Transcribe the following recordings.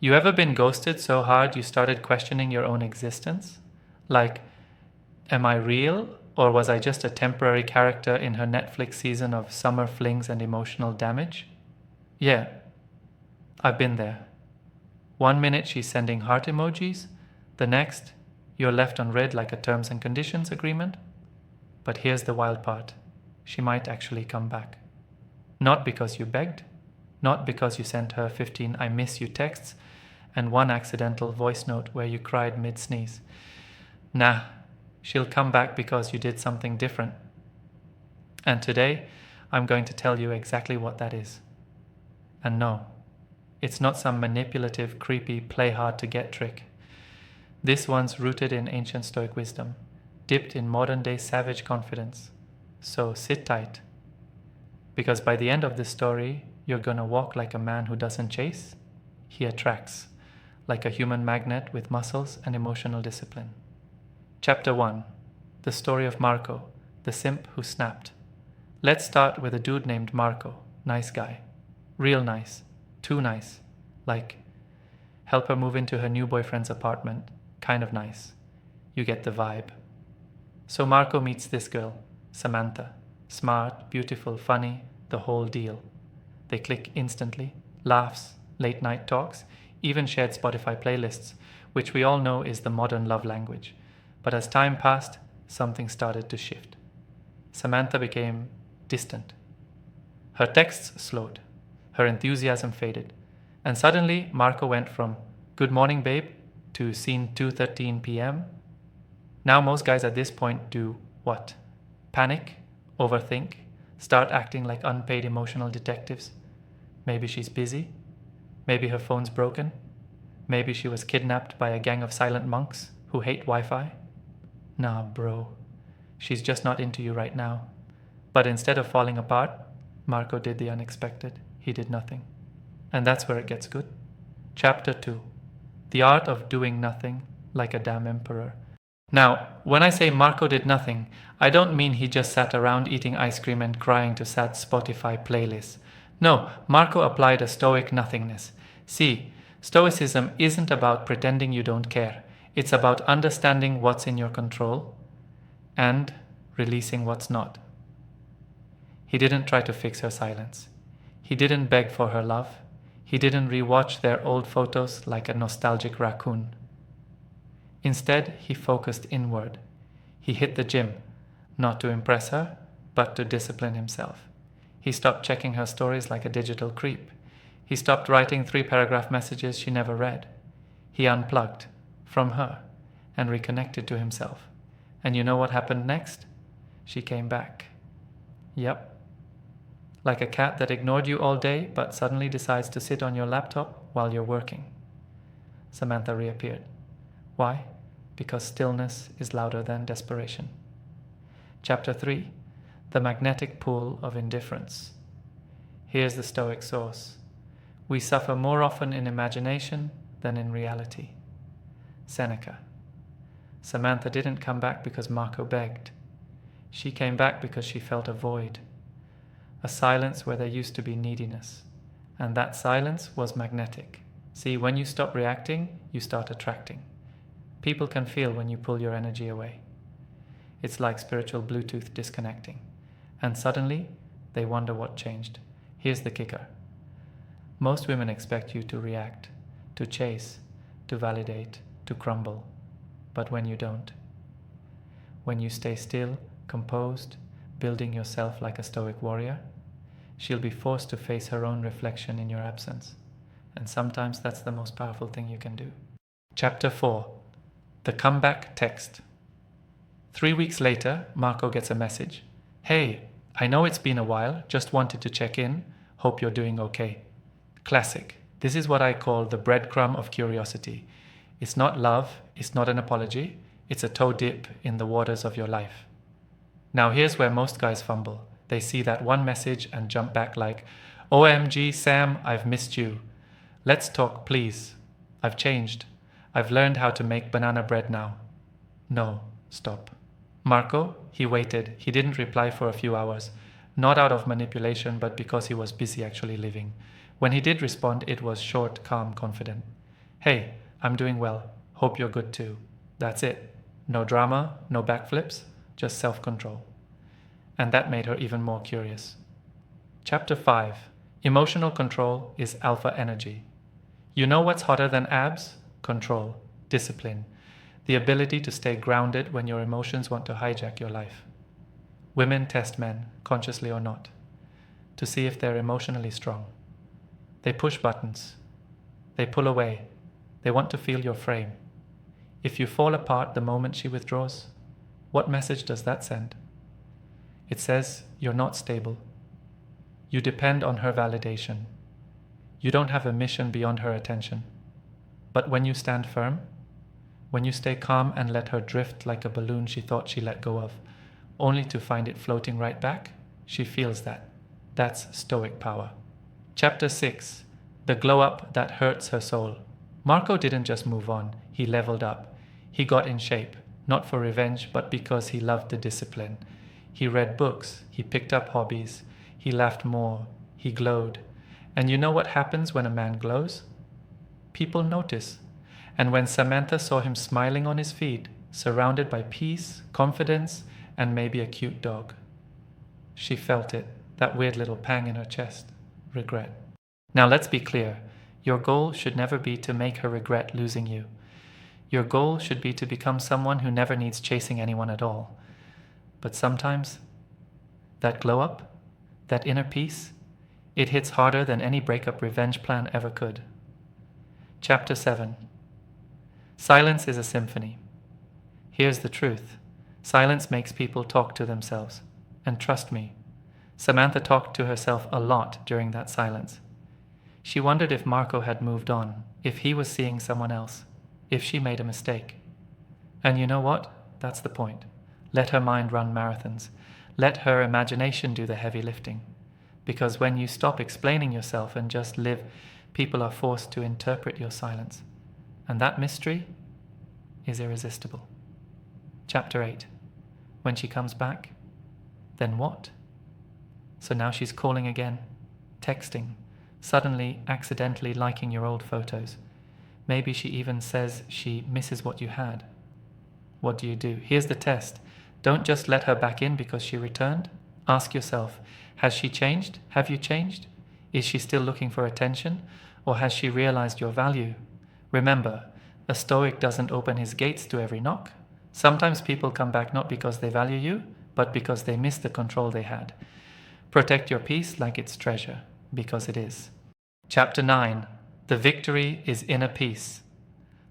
You ever been ghosted so hard you started questioning your own existence? Like, am I real, or was I just a temporary character in her Netflix season of summer flings and emotional damage? Yeah, I've been there. One minute she's sending heart emojis, the next, you're left on red like a terms and conditions agreement. But here's the wild part. She might actually come back. Not because you begged, not because you sent her 15 I miss you texts and one accidental voice note where you cried mid-sneeze. Nah, she'll come back because you did something different. And today, I'm going to tell you exactly what that is. And no, it's not some manipulative, creepy, play hard to get trick. This one's rooted in ancient Stoic wisdom, dipped in modern-day savage confidence. So sit tight, because by the end of this story, you're gonna walk like a man who doesn't chase, he attracts, like a human magnet with muscles and emotional discipline. Chapter 1. The story of Marco, the simp who snapped. Let's start with a dude named Marco. Nice guy. Real nice. Too nice. Like, help her move into her new boyfriend's apartment. Kind of nice. You get the vibe. So Marco meets this girl, Samantha. Smart, beautiful, funny, the whole deal. They click instantly. Laughs, late night talks, even shared Spotify playlists, which we all know is the modern love language. But as time passed, something started to shift. Samantha became distant. Her texts slowed. Her enthusiasm faded. And suddenly, Marco went from, "Good morning, babe," to "Scene 2:13 p.m." Now most guys at this point do what? Panic? Overthink? Start acting like unpaid emotional detectives? Maybe she's busy? Maybe her phone's broken? Maybe she was kidnapped by a gang of silent monks who hate Wi-Fi? Nah, bro. She's just not into you right now. But instead of falling apart, Marco did the unexpected. He did nothing. And that's where it gets good. Chapter 2. The art of doing nothing like a damn emperor. Now, when I say Marco did nothing, I don't mean he just sat around eating ice cream and crying to sad Spotify playlists. No, Marco applied a stoic nothingness. See, Stoicism isn't about pretending you don't care. It's about understanding what's in your control and releasing what's not. He didn't try to fix her silence. He didn't beg for her love. He didn't rewatch their old photos like a nostalgic raccoon. Instead, he focused inward. He hit the gym, not to impress her, but to discipline himself. He stopped checking her stories like a digital creep. He stopped writing 3-paragraph messages she never read. He unplugged from her and reconnected to himself. And you know what happened next? She came back. Yep. Like a cat that ignored you all day but suddenly decides to sit on your laptop while you're working. Samantha reappeared. Why? Because stillness is louder than desperation. Chapter 3. The magnetic pull of indifference. Here's the Stoic source. We suffer more often in imagination than in reality. Seneca. Samantha didn't come back because Marco begged. She came back because she felt a void. A silence where there used to be neediness. And that silence was magnetic. See, when you stop reacting, you start attracting. People can feel when you pull your energy away. It's like spiritual Bluetooth disconnecting. And suddenly, they wonder what changed. Here's the kicker. Most women expect you to react, to chase, to validate, to crumble. But when you don't, when you stay still, composed, building yourself like a Stoic warrior, she'll be forced to face her own reflection in your absence. And sometimes that's the most powerful thing you can do. Chapter 4. The comeback text. 3 weeks later, Marco gets a message. Hey, I know it's been a while, just wanted to check in. Hope you're doing okay. Classic. This is what I call the breadcrumb of curiosity. It's not love, it's not an apology, it's a toe dip in the waters of your life. Now here's where most guys fumble. They see that one message and jump back like, OMG, Sam, I've missed you. Let's talk, please. I've changed. I've learned how to make banana bread now. No, stop. Marco, he waited. He didn't reply for a few hours. Not out of manipulation, but because he was busy actually living. When he did respond, it was short, calm, confident. Hey, I'm doing well. Hope you're good too. That's it. No drama, no backflips, just self-control. And that made her even more curious. Chapter 5. Emotional control is alpha energy. You know what's hotter than abs? Control, discipline, the ability to stay grounded when your emotions want to hijack your life. Women test men, consciously or not, to see if they're emotionally strong. They push buttons. They pull away. They want to feel your frame. If you fall apart the moment she withdraws, what message does that send? It says you're not stable. You depend on her validation. You don't have a mission beyond her attention. But when you stand firm, when you stay calm and let her drift like a balloon she thought she let go of, only to find it floating right back, she feels that. That's Stoic power. Chapter 6. The glow up that hurts her soul. Marco didn't just move on, he leveled up. He got in shape, not for revenge, but because he loved the discipline. He read books, he picked up hobbies, he laughed more, he glowed. And you know what happens when a man glows? People notice. And when Samantha saw him smiling on his feed, surrounded by peace, confidence, and maybe a cute dog, she felt it, that weird little pang in her chest, regret. Now let's be clear, your goal should never be to make her regret losing you. Your goal should be to become someone who never needs chasing anyone at all. But sometimes, that glow up, that inner peace, it hits harder than any breakup revenge plan ever could. Chapter 7. Silence is a symphony. Here's the truth. Silence makes people talk to themselves. And trust me, Samantha talked to herself a lot during that silence. She wondered if Marco had moved on, if he was seeing someone else, if she made a mistake. And you know what? That's the point. Let her mind run marathons. Let her imagination do the heavy lifting. Because when you stop explaining yourself and just live, people are forced to interpret your silence. And that mystery is irresistible. Chapter 8. When she comes back, then what? So now she's calling again, texting, suddenly accidentally liking your old photos. Maybe she even says she misses what you had. What do you do? Here's the test. Don't just let her back in because she returned. Ask yourself, has she changed? Have you changed? Is she still looking for attention? Or has she realized your value? Remember, a Stoic doesn't open his gates to every knock. Sometimes people come back not because they value you, but because they miss the control they had. Protect your peace like it's treasure, because it is. Chapter 9. The victory is inner peace.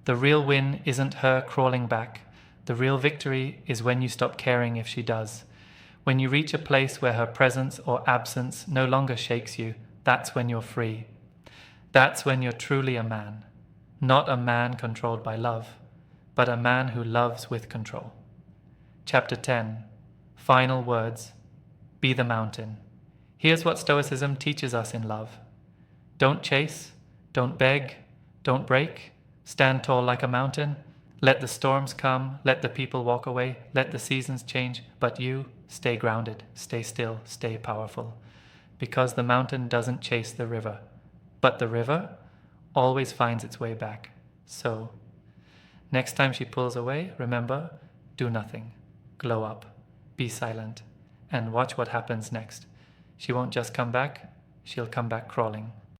The real win isn't her crawling back. The real victory is when you stop caring if she does. When you reach a place where her presence or absence no longer shakes you, that's when you're free. That's when you're truly a man. Not a man controlled by love, but a man who loves with control. Chapter 10. Final words. Be the mountain. Here's what Stoicism teaches us in love. Don't chase, don't beg, don't break. Stand tall like a mountain. Let the storms come, let the people walk away, let the seasons change, but you stay grounded, stay still, stay powerful. Because the mountain doesn't chase the river, but the river always finds its way back. So, next time she pulls away, remember, do nothing, glow up, be silent, and watch what happens next. She won't just come back, she'll come back crawling.